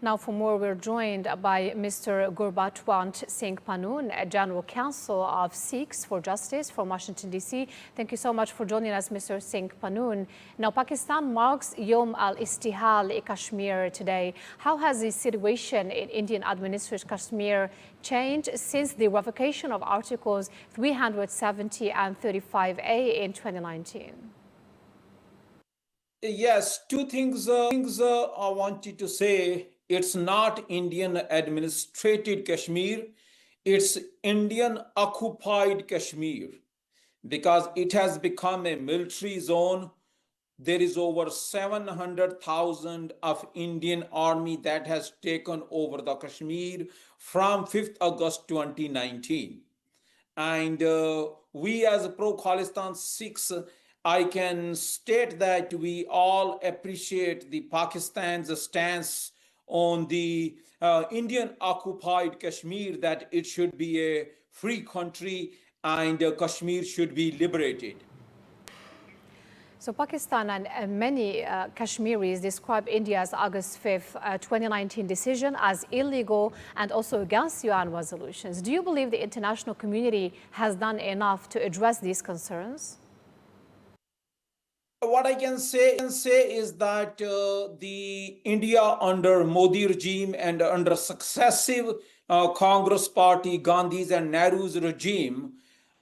Now, for more, we're joined by Mr. Gurpatwant Singh Pannun, General Counsel of Sikhs for Justice from Washington, D.C. Thank you so much for joining us, Mr. Singh Pannun. Now, Pakistan marks Youm-e-Istehsal-e-Kashmir today. How has the situation in Indian-administered Kashmir changed since the revocation of Articles 370 and 35A in 2019? Yes, two things I wanted to say. It's not Indian administrated Kashmir, it's Indian occupied Kashmir because it has become a military zone. There is over 700,000 of Indian army that has taken over the Kashmir from 5th August 2019. And we as pro-Khalistan Sikhs, I can state that we all appreciate the Pakistan's stance on the Indian occupied Kashmir, that it should be a free country and Kashmir should be liberated. So Pakistan and many Kashmiris describe India's August 5th, 2019 decision as illegal and also against UN resolutions. Do you believe the international community has done enough to address these concerns? What I can say is that the India under Modi regime and under successive Congress party, Gandhi's and Nehru's regime,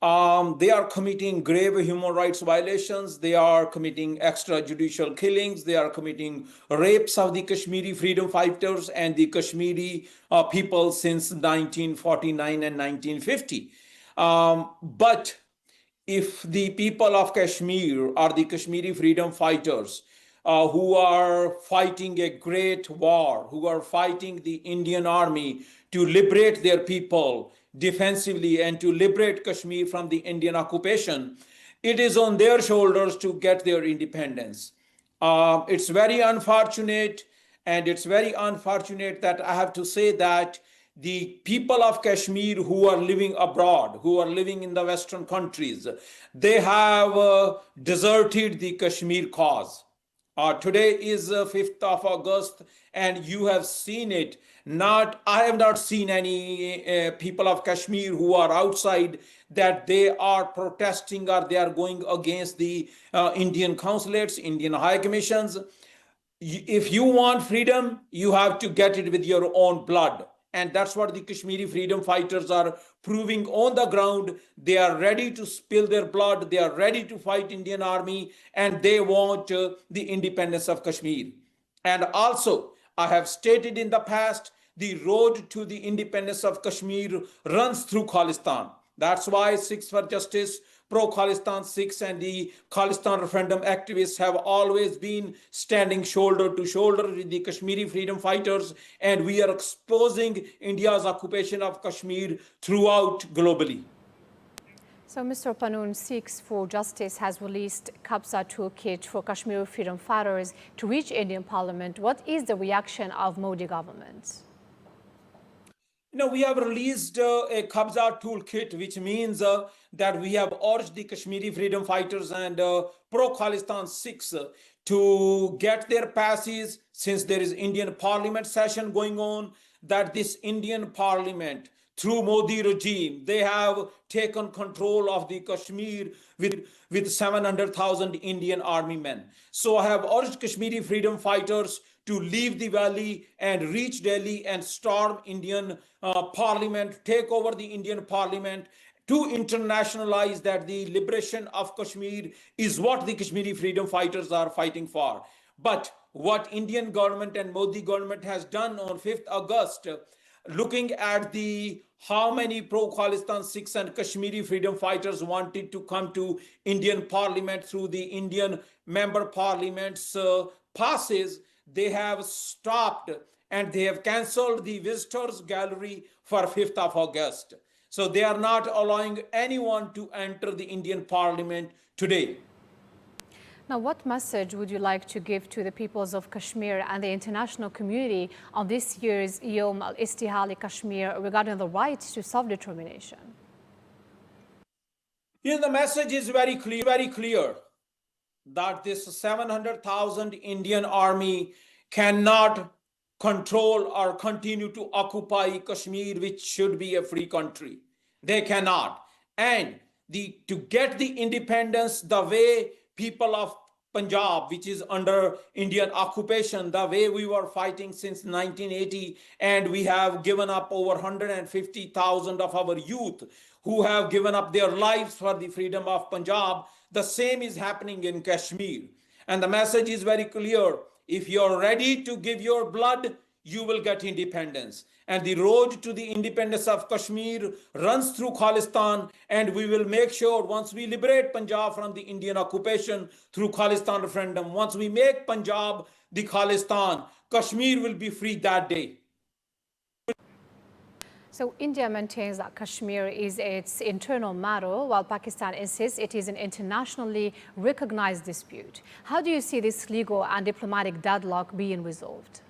they are committing grave human rights violations. They are committing extrajudicial killings. They are committing rapes of the Kashmiri freedom fighters and the Kashmiri people since 1949 and 1950. But if the people of Kashmir or the Kashmiri freedom fighters who are fighting a great war, who are fighting the Indian army to liberate their people defensively and to liberate Kashmir from the Indian occupation, it is on their shoulders to get their independence. It's very unfortunate, and it's very unfortunate that I have to say that the people of Kashmir who are living abroad, who are living in the Western countries, they have deserted the Kashmir cause. Today is 5th of August, and you have seen it. I have not seen any people of Kashmir who are outside that they are protesting or they are going against the Indian consulates, Indian high commissions. If you want freedom, you have to get it with your own blood. And that's what the Kashmiri freedom fighters are proving on the ground. They are ready to spill their blood. They are ready to fight Indian army, and they want the independence of Kashmir. And also, I have stated in the past, the road to the independence of Kashmir runs through Khalistan. That's why Sikhs for Justice, pro-Khalistan Sikhs and the Khalistan referendum activists have always been standing shoulder to shoulder with the Kashmiri freedom fighters, and we are exposing India's occupation of Kashmir throughout globally. So, Mr. Pannun, Sikhs for Justice has released Kabza toolkit for Kashmiri freedom fighters to reach Indian Parliament. What is the reaction of Modi government? We have released a Kabza toolkit, which means that we have urged the Kashmiri freedom fighters and pro-Khalistan Sikhs to get their passes, since there is Indian Parliament session going on, that this Indian Parliament, through Modi regime, they have taken control of the Kashmir with 700,000 Indian army men. So I have urged Kashmiri freedom fighters to leave the valley and reach Delhi and storm Indian Parliament, take over the Indian Parliament, to internationalize that the liberation of Kashmir is what the Kashmiri freedom fighters are fighting for. But what Indian government and Modi government has done on 5th August, looking at how many pro-Khalistan Sikhs and Kashmiri freedom fighters wanted to come to Indian Parliament through the Indian member parliaments passes, they have stopped and they have cancelled the visitors gallery for 5th of August. So they are not allowing anyone to enter the Indian Parliament today. Now, what message would you like to give to the peoples of Kashmir and the international community on this year's Youm-e-Istehsal-e-Kashmir regarding the right to self-determination? The message is very clear that this 700,000 Indian army cannot control or continue to occupy Kashmir, which should be a free country. They cannot. And to get the independence, the way people of Punjab, which is under Indian occupation, the way we were fighting since 1980, and we have given up over 150,000 of our youth who have given up their lives for the freedom of Punjab, the same is happening in Kashmir. And the message is very clear. If you're ready to give your blood, you will get independence. And the road to the independence of Kashmir runs through Khalistan, and we will make sure once we liberate Punjab from the Indian occupation through Khalistan referendum, once we make Punjab the Khalistan, Kashmir will be free that day. So India maintains that Kashmir is its internal matter, while Pakistan insists it is an internationally recognized dispute. How do you see this legal and diplomatic deadlock being resolved?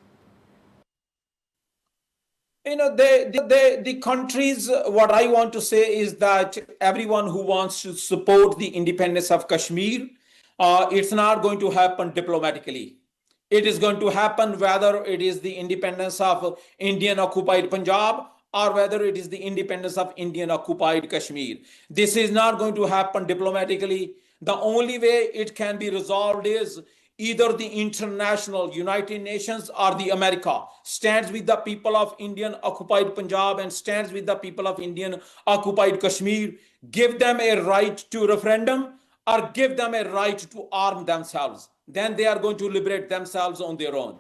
You know, the countries, what I want to say is that everyone who wants to support the independence of Kashmir, it's not going to happen diplomatically. It is going to happen whether it is the independence of Indian occupied Punjab or whether it is the independence of Indian occupied Kashmir. This is not going to happen diplomatically. The only way it can be resolved is either the international United Nations or the America stands with the people of Indian occupied Punjab and stands with the people of Indian occupied Kashmir, give them a right to referendum or give them a right to arm themselves. Then they are going to liberate themselves on their own.